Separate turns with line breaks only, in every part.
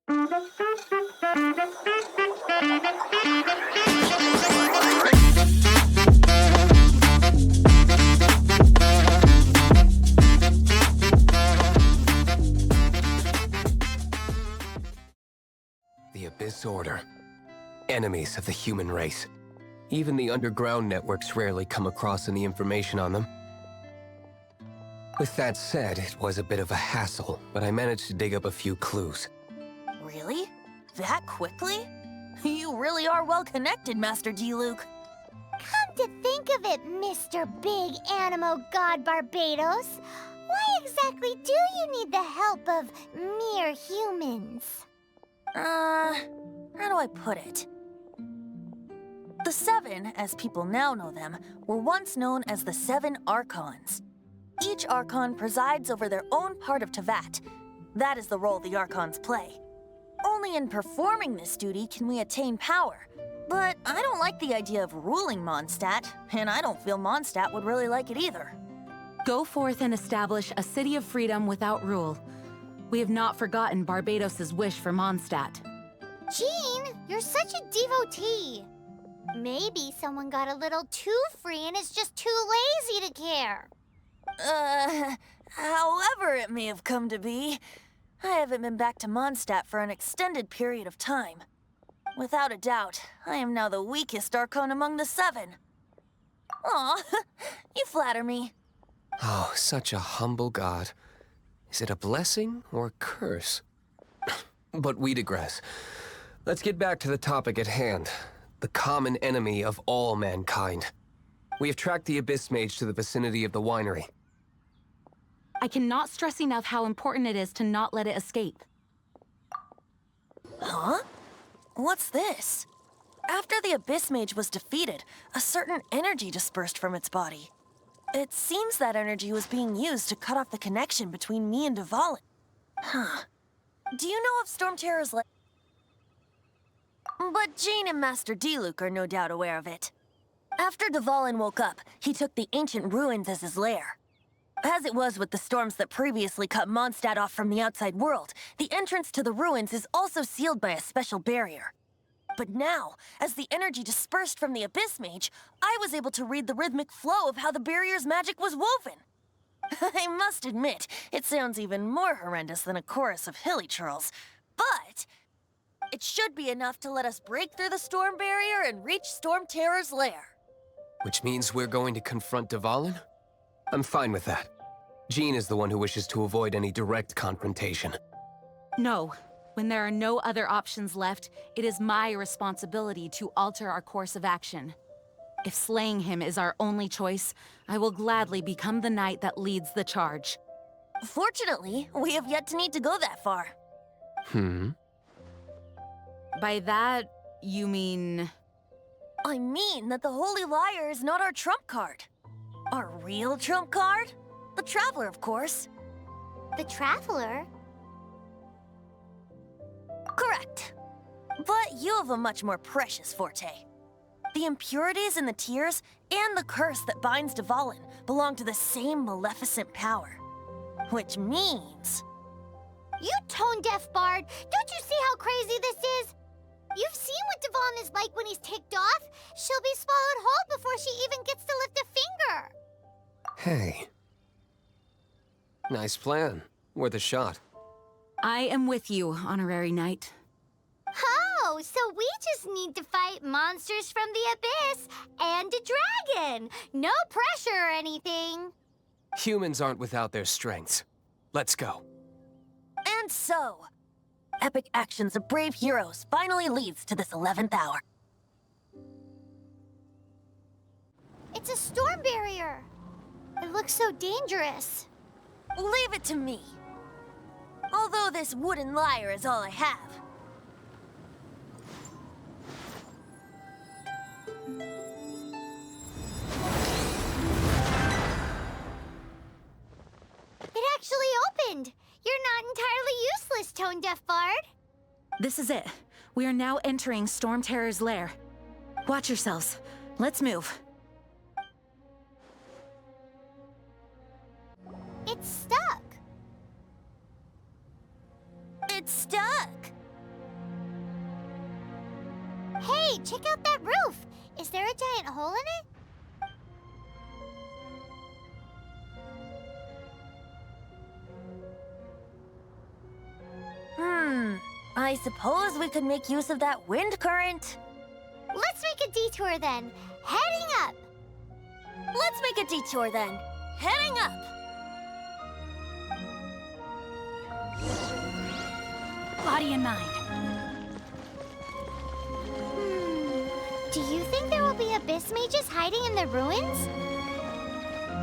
The Abyss Order. Enemies of the human race. Even the underground networks rarely come across any information on them. With that said, it was a bit of a hassle, but I managed to dig up a few clues.
Really? That quickly? You really are well connected, Master D-Luke.
Come to think of it, Mr. Big Animo God Barbados, why exactly do you need the help of mere humans?
How do I put it? The Seven, as people now know them, were once known as the Seven Archons. Each Archon presides over their own part of Teyvat. That is the role the Archons play. Only in performing this duty can we attain power. But I don't like the idea of ruling Mondstadt, and I don't feel Mondstadt would really like it either.
Go forth and establish a city of freedom without rule. We have not forgotten Barbados' wish for Mondstadt.
Jean, you're such a devotee. Maybe someone got a little too free and is just too lazy to care.
However it may have come to be, I haven't been back to Mondstadt for an extended period of time. Without a doubt, I am now the weakest Archon among the Seven. Aw, you flatter me.
Oh, such a humble god. Is it a blessing or a curse? But we digress. Let's get back to the topic at hand. The common enemy of all mankind. We have tracked the Abyss Mage to the vicinity of the winery.
I cannot stress enough how important it is to not let it escape.
Huh? What's this? After the Abyss Mage was defeated, a certain energy dispersed from its body. It seems that energy was being used to cut off the connection between me and Dvalin. Huh. Do you know of Storm Terror's lair? But Jean and Master D-Luke are no doubt aware of it. After Dvalin woke up, he took the ancient ruins as his lair. As it was with the storms that previously cut Mondstadt off from the outside world, the entrance to the ruins is also sealed by a special barrier. But now, as the energy dispersed from the Abyss Mage, I was able to read the rhythmic flow of how the barrier's magic was woven. I must admit, it sounds even more horrendous than a chorus of hilly churls, but it should be enough to let us break through the storm barrier and reach Storm Terror's lair.
Which means we're going to confront Dvalin? I'm fine with that. Jean is the one who wishes to avoid any direct confrontation.
No. When there are no other options left, it is my responsibility to alter our course of action. If slaying him is our only choice, I will gladly become the knight that leads the charge.
Fortunately, we have yet to need to go that far.
By that, you mean...
I mean that the Holy Liar is not our trump card. Our real trump card? The Traveler, of course.
The Traveler?
Correct. But you have a much more precious forte. The impurities in the tears and the curse that binds Dvalin belong to the same maleficent power. Which means...
You tone-deaf bard! Don't you see how crazy this is? You've seen what Dvalin is like when he's ticked off. She'll be swallowed whole before she even gets to lift a finger.
Hey. Nice plan. Worth a shot.
I am with you, Honorary Knight.
Oh, so we just need to fight monsters from the Abyss and a dragon. No pressure or anything.
Humans aren't without their strengths. Let's go.
And so, epic actions of brave heroes finally leads to this 11th hour.
It's a storm barrier. It looks so dangerous.
Leave it to me. Although this wooden lyre is all I have.
It actually opened. You're not entirely useless, tone-deaf bard.
This is it. We are now entering Storm Terror's lair. Watch yourselves. Let's move.
It's stuck.
It's stuck.
Hey, check out that roof! Is there a giant hole in it?
I suppose we could make use of that wind current.
Let's make a detour then. Heading up!
Let's make a detour then. Heading up!
Body and mind.
Do you think there will be abyss mages hiding in the ruins?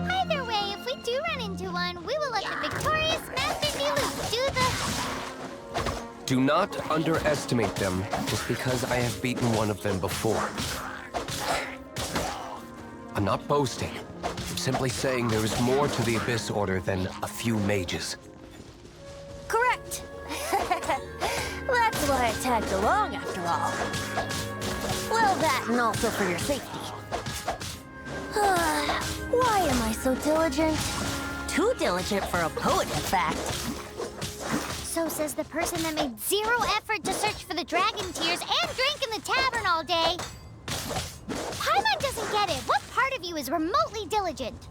Either way, if we do run into one, we will let the victorious Master Diluc do the...
Do not underestimate them just because I have beaten one of them before. I'm not boasting. I'm simply saying there is more to the Abyss Order than a few mages.
Correct. That's why I tagged along after all. Well, that and also for your safety. Why am I so diligent? Too diligent for a poet, in fact.
So says the person that made zero effort to search for the dragon tears and drink in the tavern all day. Paimon doesn't get it. What part of you is remotely diligent?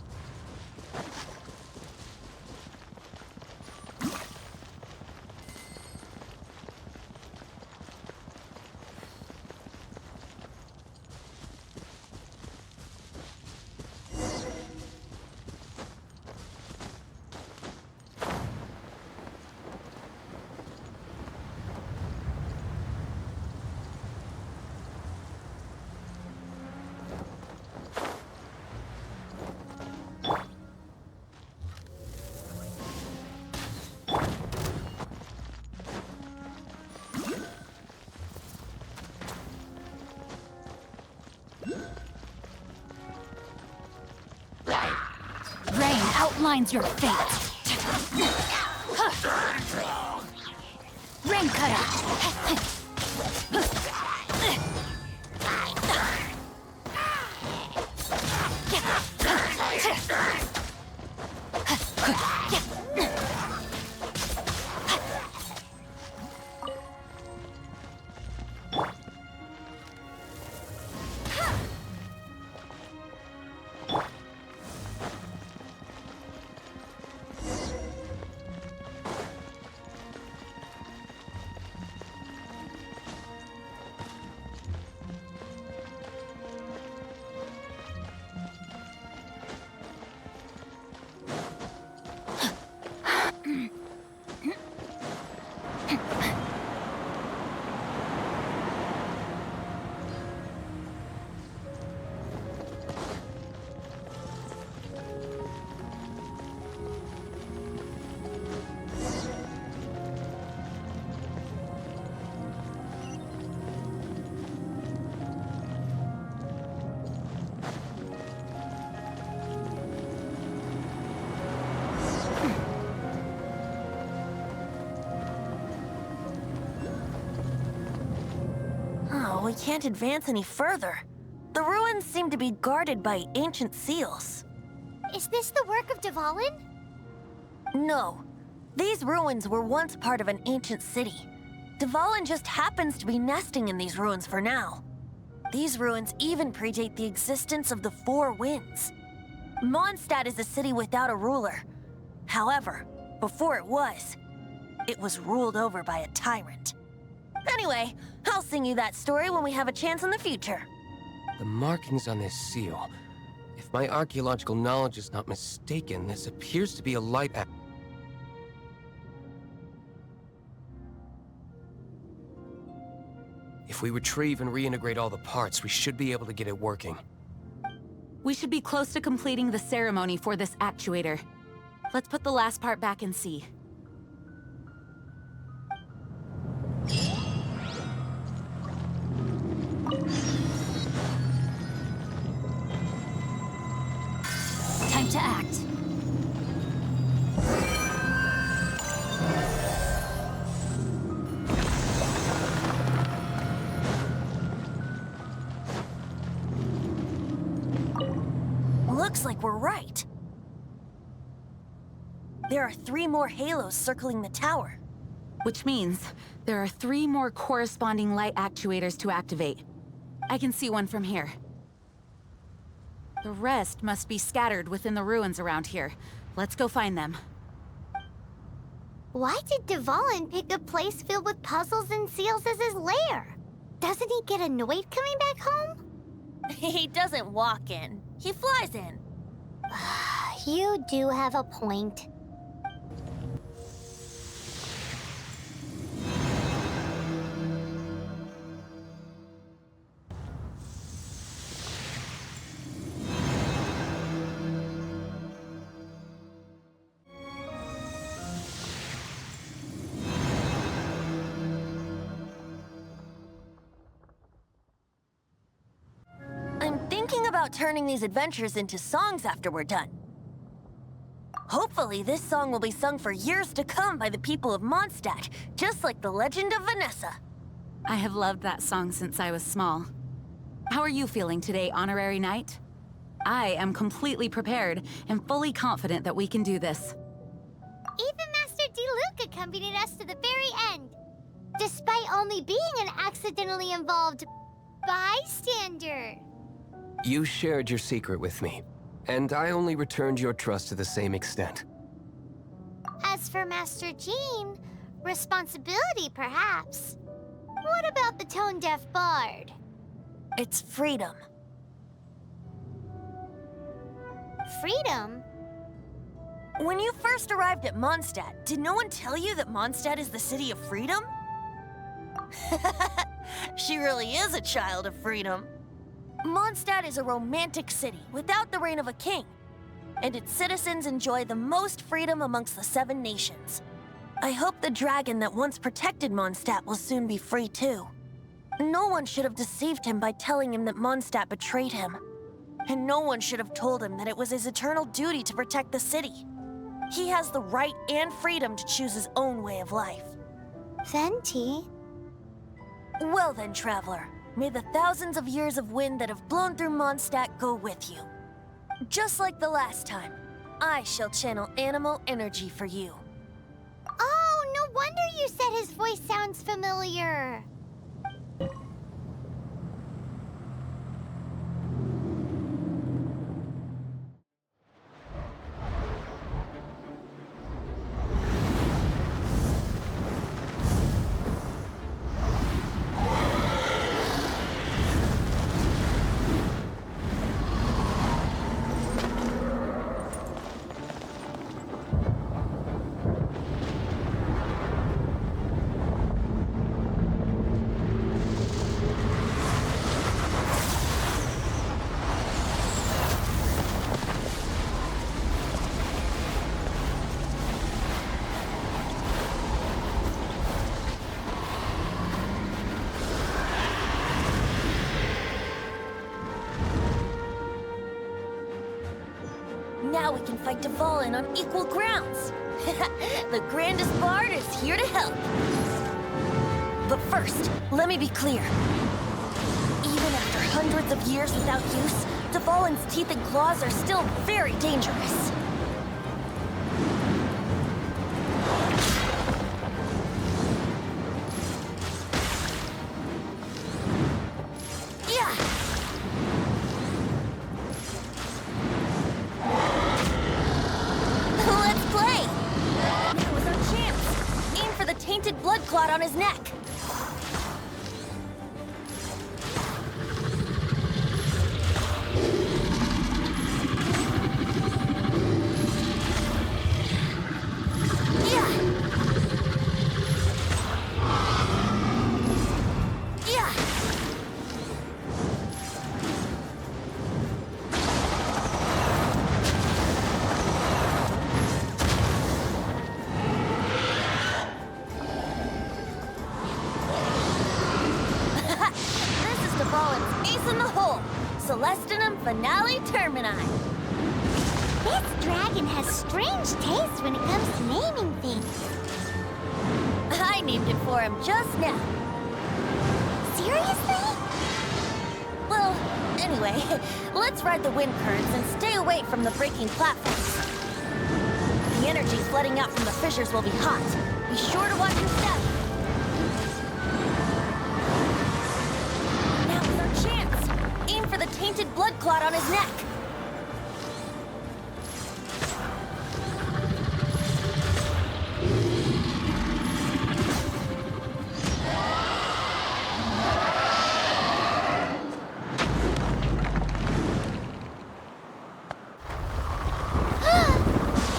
Rain outlines your fate. Rain cutter.
We can't advance any further. The ruins seem to be guarded by ancient seals.
Is this the work of Dvalin?
No. These ruins were once part of an ancient city. Dvalin just happens to be nesting in these ruins for now. These ruins even predate the existence of the Four Winds. Mondstadt is a city without a ruler. However, before it was ruled over by a tyrant. Anyway, I'll sing you that story when we have a chance in the future.
The markings on this seal. If my archaeological knowledge is not mistaken, this appears to be a light If we retrieve and reintegrate all the parts, we should be able to get it working.
We should be close to completing the ceremony for this actuator. Let's put the last part back and see. Time to act.
Looks like we're right. There are 3 more halos circling the tower.
Which means there are 3 more corresponding light actuators to activate. I can see one from here. The rest must be scattered within the ruins around here. Let's go find them.
Why did Dvalin pick a place filled with puzzles and seals as his lair? Doesn't he get annoyed coming back home?
He doesn't walk in. He flies in.
You do have a point.
I'm thinking about turning these adventures into songs after we're done. Hopefully, this song will be sung for years to come by the people of Mondstadt, just like the legend of Vanessa.
I have loved that song since I was small. How are you feeling today, Honorary Knight? I am completely prepared and fully confident that we can do this.
Even Master Diluc accompanied us to the very end, despite only being an accidentally involved bystander.
You shared your secret with me, and I only returned your trust to the same extent.
As for Master Jean, responsibility perhaps. What about the tone-deaf bard?
It's freedom.
Freedom?
When you first arrived at Mondstadt, did no one tell you that Mondstadt is the city of freedom? She really is a child of freedom. Mondstadt is a romantic city without the reign of a king, and its citizens enjoy the most freedom amongst the 7 nations. I hope the dragon that once protected Mondstadt will soon be free too. No one should have deceived him by telling him that Mondstadt betrayed him. And no one should have told him that it was his eternal duty to protect the city. He has the right and freedom to choose his own way of life.
Venti?
Well then, traveler, may the thousands of years of wind that have blown through Mondstadt go with you. Just like the last time, I shall channel animal energy for you.
Oh, no wonder you said his voice sounds familiar.
Now we can fight Dvalin on equal grounds. The grandest bard is here to help. But first, let me be clear. Even after hundreds of years without use, Dvalin's teeth and claws are still very dangerous. Yeah! Let's play! Now was our chance. Aim for the tainted blood clot on his neck. Yeah! Yeah! This is Dvalin's ace in the hole. Celestinum Finale Termini.
This dragon has strange taste when it comes to naming things.
I named it for him just now.
Seriously?
Well, anyway, let's ride the wind currents and stay away from the breaking platforms. The energy flooding out from the fissures will be hot. Be sure to watch your step. Now is our chance. clot on his neck.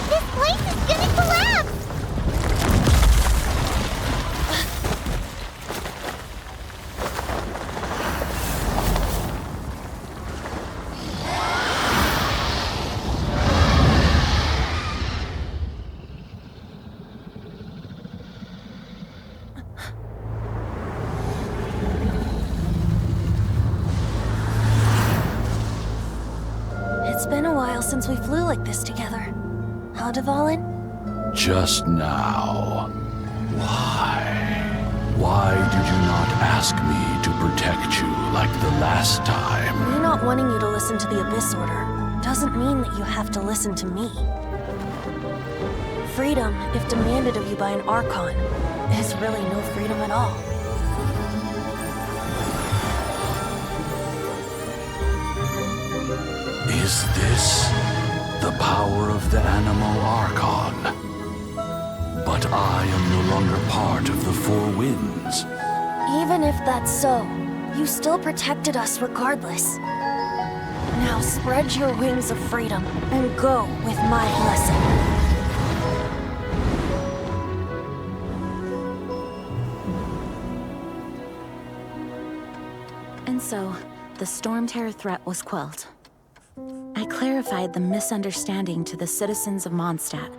This place is gonna collapse!
It's been a while since we flew like this together. Huh, Dvalin?
Just now. Why? Why did you not ask me to protect you like the last time?
Me not wanting you to listen to the Abyss Order doesn't mean that you have to listen to me. Freedom, if demanded of you by an Archon, is really no freedom at all.
Is this the power of the Animal Archon? But I am no longer part of the Four Winds.
Even if that's so, you still protected us regardless. Now spread your wings of freedom and go with my blessing.
And so, the Storm Terror threat was quelled. I clarified the misunderstanding to the citizens of Mondstadt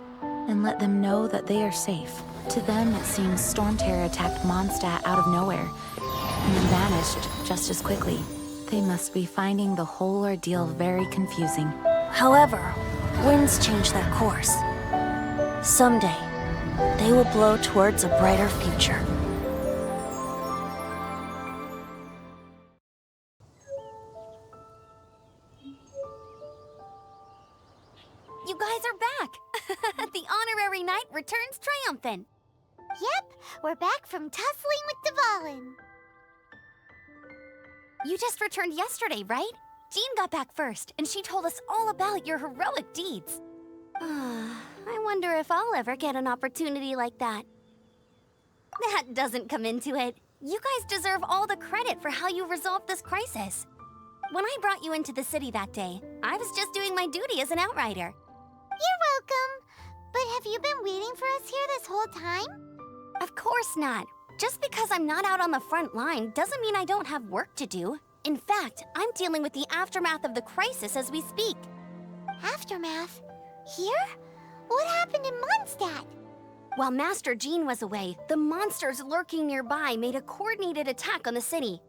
and let them know that they are safe. To them, it seems Storm Terror attacked Mondstadt out of nowhere and then vanished just as quickly. They must be finding the whole ordeal very confusing.
However, winds change their course. Someday, they will blow towards a brighter future.
You guys are back! The honorary knight returns triumphant.
Yep, we're back from tussling with Dvalin.
You just returned yesterday, right? Jean got back first, and she told us all about your heroic deeds. I wonder if I'll ever get an opportunity like that. That doesn't come into it. You guys deserve all the credit for how you resolved this crisis. When I brought you into the city that day, I was just doing my duty as an outrider.
You're welcome. But have you been waiting for us here this whole time?
Of course not. Just because I'm not out on the front line doesn't mean I don't have work to do. In fact, I'm dealing with the aftermath of the crisis as we speak.
Aftermath? Here? What happened in Mondstadt?
While Master Jean was away, the monsters lurking nearby made a coordinated attack on the city.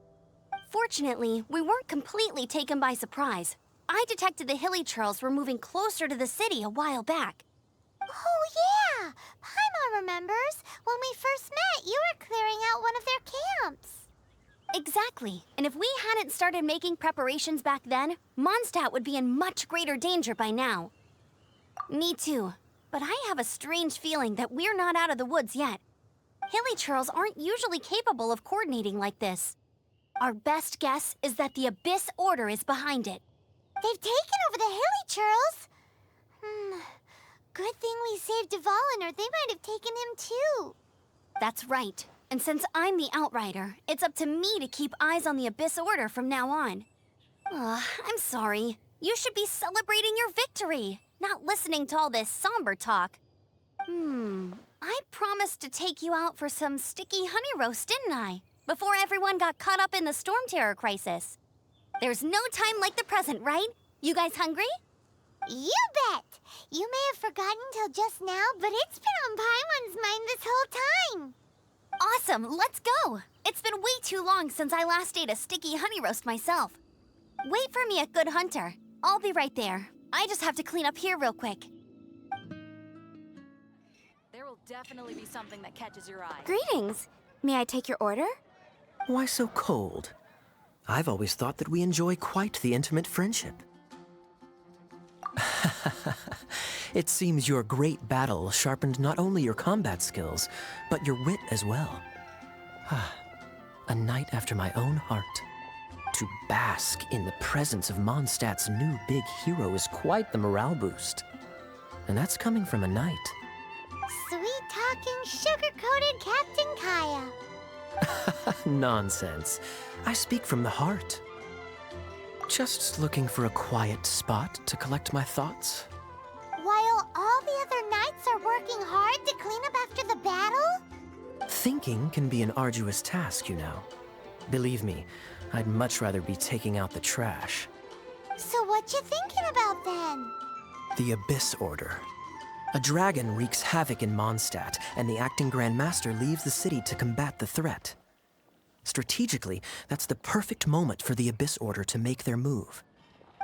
Fortunately, we weren't completely taken by surprise. I detected the Hilly Churls were moving closer to the city a while back.
Oh yeah! Paimon remembers. When we first met, you were clearing out one of their camps.
Exactly. And if we hadn't started making preparations back then, Mondstadt would be in much greater danger by now. Me too. But I have a strange feeling that we're not out of the woods yet. Hilly Churls aren't usually capable of coordinating like this. Our best guess is that the Abyss Order is behind it.
They've taken over the Hilly Churls. Good thing we saved Dvalin, or they might have taken him too.
That's right. And since I'm the Outrider, it's up to me to keep eyes on the Abyss Order from now on. I'm sorry. You should be celebrating your victory, not listening to all this somber talk. I promised to take you out for some sticky honey roast, didn't I? Before everyone got caught up in the Storm Terror crisis. There's no time like the present, right? You guys hungry?
You bet! You may have forgotten till just now, but it's been on Paimon's mind this whole time.
Awesome, let's go! It's been way too long since I last ate a sticky honey roast myself. Wait for me at Good Hunter. I'll be right there. I just have to clean up here real quick.
There will definitely be something that catches your eye.
Greetings. May I take your order?
Why so cold? I've always thought that we enjoy quite the intimate friendship. It seems your great battle sharpened not only your combat skills, but your wit as well. A knight after my own heart. To bask in the presence of Mondstadt's new big hero is quite the morale boost. And that's coming from a knight.
Sweet-talking, sugar-coated Captain Kaya.
Nonsense. I speak from the heart. Just looking for a quiet spot to collect my thoughts.
While all the other knights are working hard to clean up after the battle?
Thinking can be an arduous task, you know. Believe me, I'd much rather be taking out the trash.
So what you thinking about then?
The Abyss Order. A dragon wreaks havoc in Mondstadt, and the acting Grand Master leaves the city to combat the threat. Strategically, that's the perfect moment for the Abyss Order to make their move.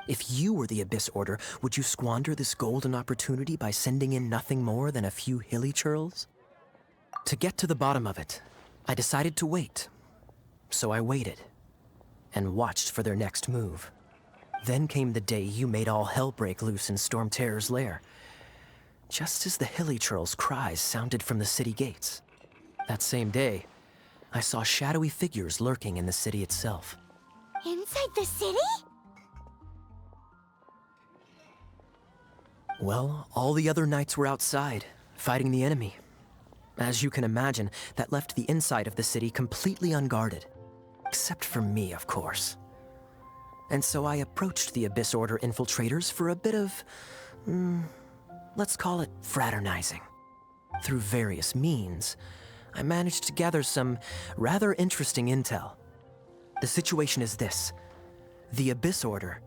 If you were the Abyss Order, would you squander this golden opportunity by sending in nothing more than a few hilly churls? To get to the bottom of it, I decided to wait. So I waited, and watched for their next move. Then came the day you made all hell break loose in Storm Terror's lair. Just as the hilly churls' cries sounded from the city gates. That same day, I saw shadowy figures lurking in the city itself.
Inside the city?
Well, all the other knights were outside, fighting the enemy. As you can imagine, that left the inside of the city completely unguarded. Except for me, of course. And so I approached the Abyss Order infiltrators for a bit of, let's call it fraternizing. Through various means, I managed to gather some rather interesting intel. The situation is this. The Abyss Order,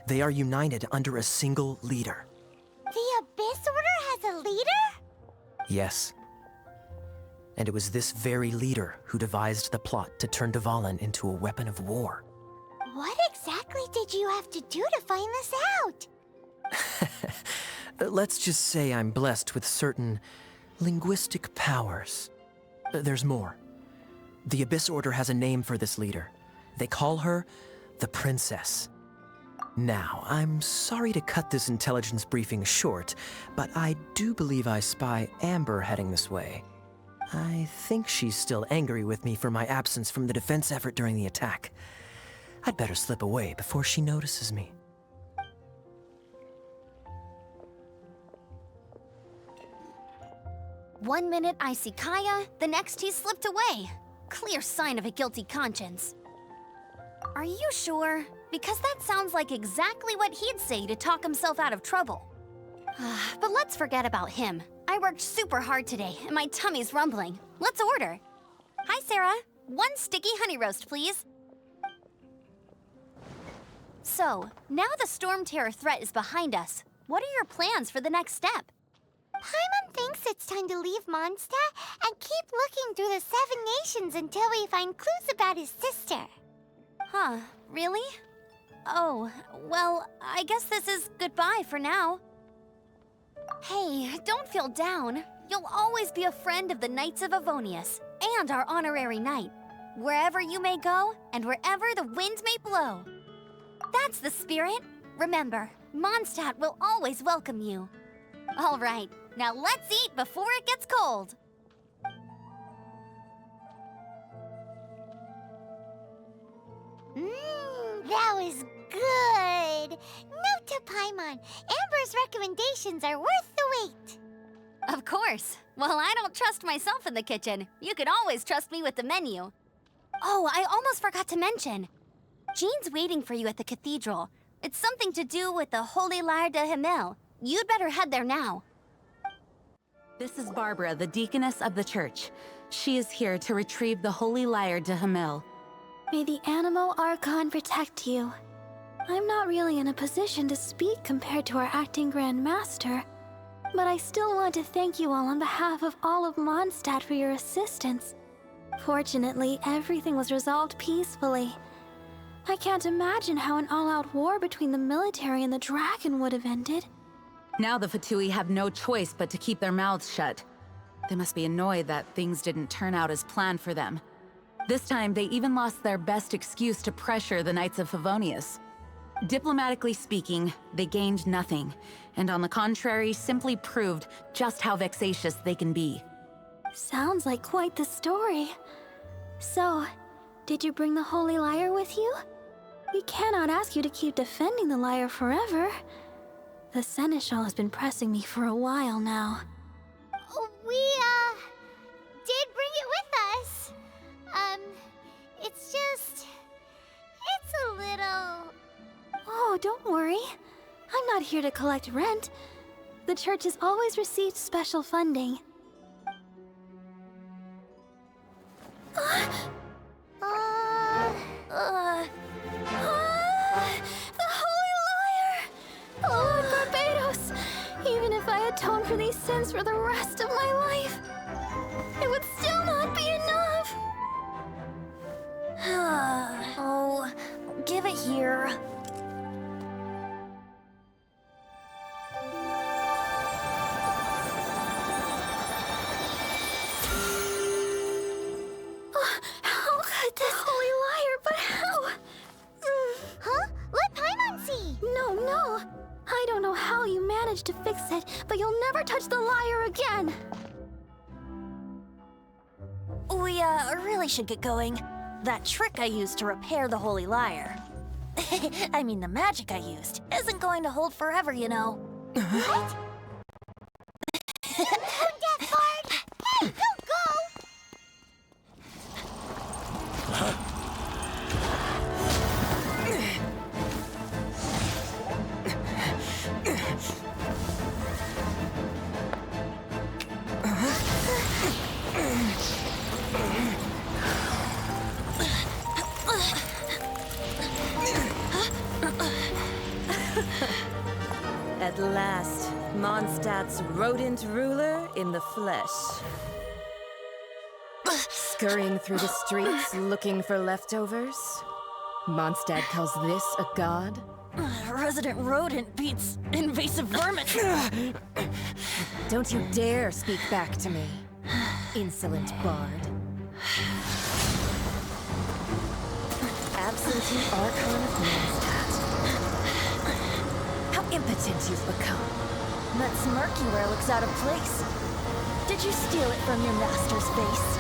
they are united under a single leader.
The Abyss Order has a leader?
Yes. And it was this very leader who devised the plot to turn Dvalin into a weapon of war.
What exactly did you have to do to find this out?
Let's just say I'm blessed with certain linguistic powers. There's more. The Abyss Order has a name for this leader. They call her the Princess. Now, I'm sorry to cut this intelligence briefing short, but I do believe I spy Amber heading this way. I think she's still angry with me for my absence from the defense effort during the attack. I'd better slip away before she notices me.
One minute I see Kaya, the next he slipped away. Clear sign of a guilty conscience. Are you sure? Because that sounds like exactly what he'd say to talk himself out of trouble. But let's forget about him. I worked super hard today, and my tummy's rumbling. Let's order. Hi, Sarah. 1 sticky honey roast, please. So, now the Storm Terror threat is behind us. What are your plans for the next step?
Paimon thinks it's time to leave Mondstadt and keep looking through the 7 nations until we find clues about his sister.
Huh, really? Oh, well, I guess this is goodbye for now. Hey, don't feel down. You'll always be a friend of the Knights of Avonius, and our honorary knight. Wherever you may go, and wherever the wind may blow. That's the spirit. Remember, Mondstadt will always welcome you. All right, now let's eat before it gets cold.
That was good. Note to Paimon, Amber's recommendations are worth the wait.
Of course. Well, I don't trust myself in the kitchen. You can always trust me with the menu. Oh, I almost forgot to mention. Jean's waiting for you at the cathedral. It's something to do with the Holy Lyre de Himmel. You'd better head there now.
This is Barbara, the deaconess of the church. She is here to retrieve the Holy Lyre de Himmel.
May the Animo Archon protect you. I'm not really in a position to speak compared to our acting Grand Master, but I still want to thank you all on behalf of all of Mondstadt for your assistance. Fortunately, everything was resolved peacefully. I can't imagine how an all-out war between the military and the dragon would have ended.
Now the Fatui have no choice but to keep their mouths shut. They must be annoyed that things didn't turn out as planned for them. This time, they even lost their best excuse to pressure the Knights of Favonius. Diplomatically speaking, they gained nothing, and on the contrary, simply proved just how vexatious they can be.
Sounds like quite the story. So, Did you bring the Holy Lyre with you? We cannot ask you to keep defending the lyre forever. The Seneschal has been pressing me for a while now.
We, did bring it with us. It's just... it's a little...
Oh, don't worry. I'm not here to collect rent. The church has always received special funding. The Holy Lyre! Lord Barbados! Even if I atone for these sins for the rest of my life, it would still not be enough!
Oh, give it here.
How could this Holy Lyre, but how?
Huh? Let Paimon see!
No. I don't know how you managed to fix it, but you'll never touch the lyre again!
We, really should get going. That trick I used to repair the Holy Lyre. I mean, the magic I used isn't going to hold forever, you know.
What? Death Bard! Hey, don't go!
At last, Mondstadt's rodent ruler in the flesh. Scurrying through the streets looking for leftovers? Mondstadt calls this a god?
Resident rodent beats invasive vermin.
Don't you dare speak back to me, insolent bard. Absentee Archon of Mondstadt. How impotent you've become.
That smirky wear looks out of place. Did you steal it from your master's face?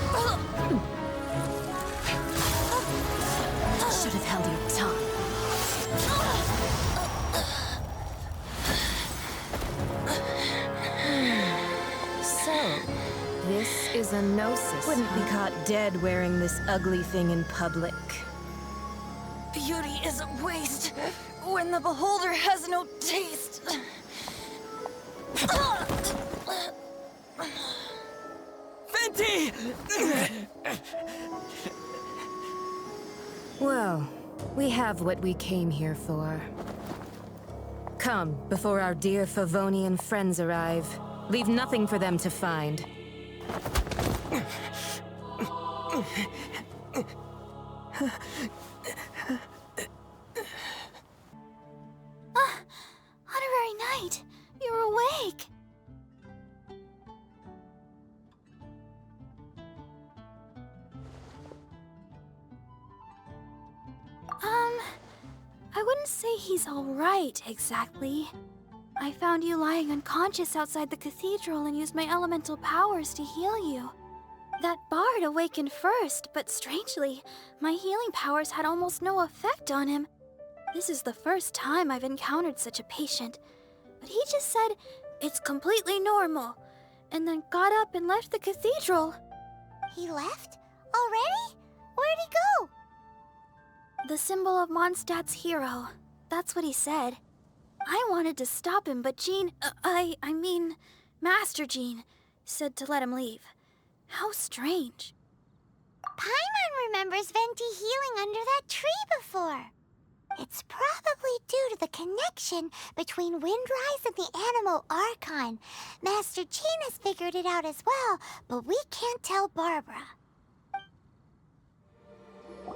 Should have held your tongue. So, this is a gnosis. Wouldn't be caught dead wearing this ugly thing in public.
Beauty is a waste when the beholder has no taste.
Venti!
Well, we have what we came here for. Come, before our dear Favonian friends arrive. Leave nothing for them to find.
Honorary Knight, you're awake! I wouldn't say he's alright, exactly. I found you lying unconscious outside the cathedral and used my elemental powers to heal you. That bard awakened first, but strangely, my healing powers had almost no effect on him. This is the first time I've encountered such a patient, but he just said it's completely normal, and then got up and left the cathedral.
He left? Already? Where'd he go?
The symbol of Mondstadt's hero. That's what he said. I wanted to stop him, but Jean, I mean, Master Jean, said to let him leave. How strange.
Paimon remembers Venti healing under that tree before. It's probably due to the connection between Windrise and the Animal Archon. Master Jean has figured it out as well, but we can't tell Barbara.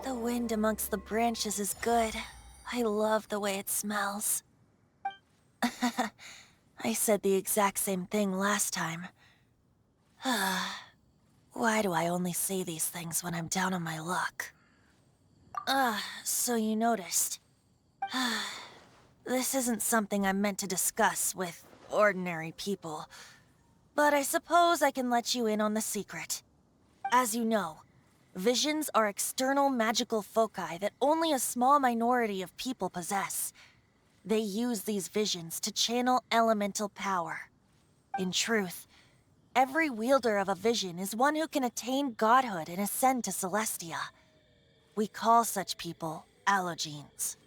The wind amongst the branches is good. I love the way it smells. I said the exact same thing last time. Why do I only say these things when I'm down on my luck? So you noticed. This isn't something I'm meant to discuss with ordinary people, but I suppose I can let you in on the secret. As you know, Visions are external magical foci that only a small minority of people possess. They use these visions to channel elemental power. In truth, every wielder of a vision is one who can attain godhood and ascend to Celestia. We call such people allogenes.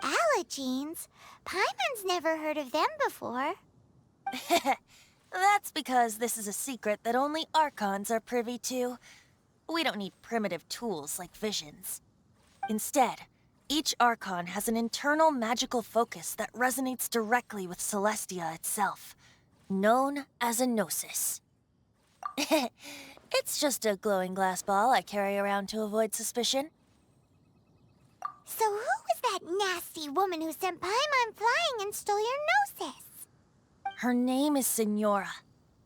Allogenes? Paimon's never heard of them before.
That's because this is a secret that only Archons are privy to. We don't need primitive tools like visions. Instead, each Archon has an internal magical focus that resonates directly with Celestia itself, known as a gnosis. It's just a glowing glass ball I carry around to avoid suspicion.
So who was that nasty woman who sent Paimon flying and stole your gnosis?
Her name is Signora,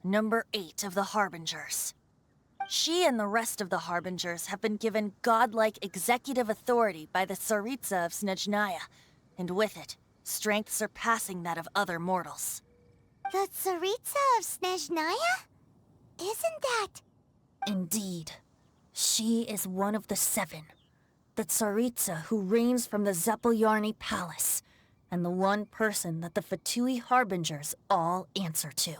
number 8 of the Harbingers. She and the rest of the Harbingers have been given godlike executive authority by the Tsaritsa of Snezhnaya, and with it, strength surpassing that of other mortals.
The Tsaritsa of Snezhnaya? Isn't that...
Indeed. She is one of the 7. The Tsaritsa who reigns from the Zeppeljárny Palace, and the one person that the Fatui Harbingers all answer to.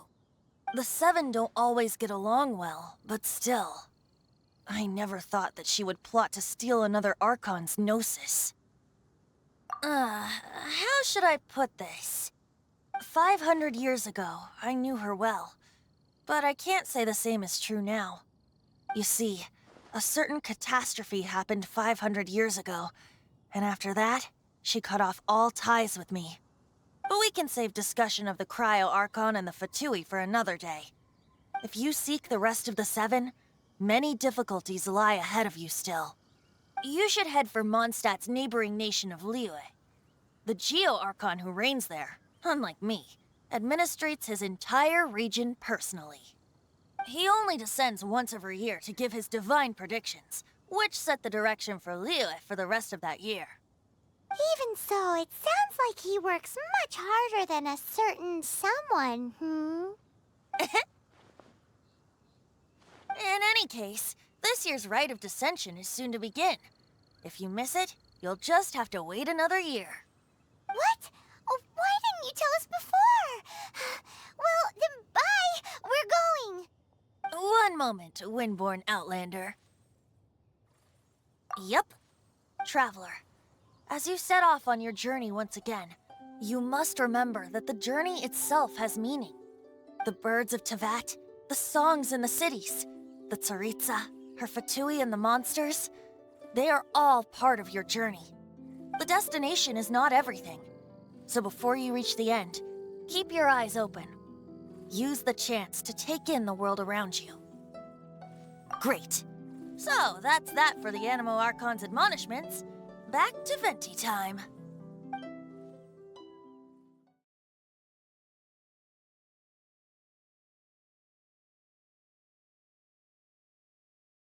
The 7 don't always get along well, but still. I never thought that she would plot to steal another Archon's gnosis. How should I put this? 500 years ago, I knew her well, but I can't say the same is true now. You see, a certain catastrophe happened 500 years ago, and after that, she cut off all ties with me. But we can save discussion of the Cryo Archon and the Fatui for another day. If you seek the rest of the 7, many difficulties lie ahead of you still. You should head for Mondstadt's neighboring nation of Liyue. The Geo Archon who reigns there, unlike me, administrates his entire region personally. He only descends once every year to give his divine predictions, which set the direction for Liyue for the rest of that year.
Even so, it sounds like he works much harder than a certain someone,
In any case, this year's Rite of Descension is soon to begin. If you miss it, you'll just have to wait another year.
What? Oh, why didn't you tell us before? Well, then bye! We're going!
One moment, Windborn Outlander. Yep. Traveler, as you set off on your journey once again, you must remember that the journey itself has meaning. The birds of Tevat, the songs in the cities, the Tsaritsa, her Fatui and the monsters, they are all part of your journey. The destination is not everything. So before you reach the end, keep your eyes open. Use the chance to take in the world around you. Great. So, that's that for the Animo Archon's admonishments. Back to Venti time.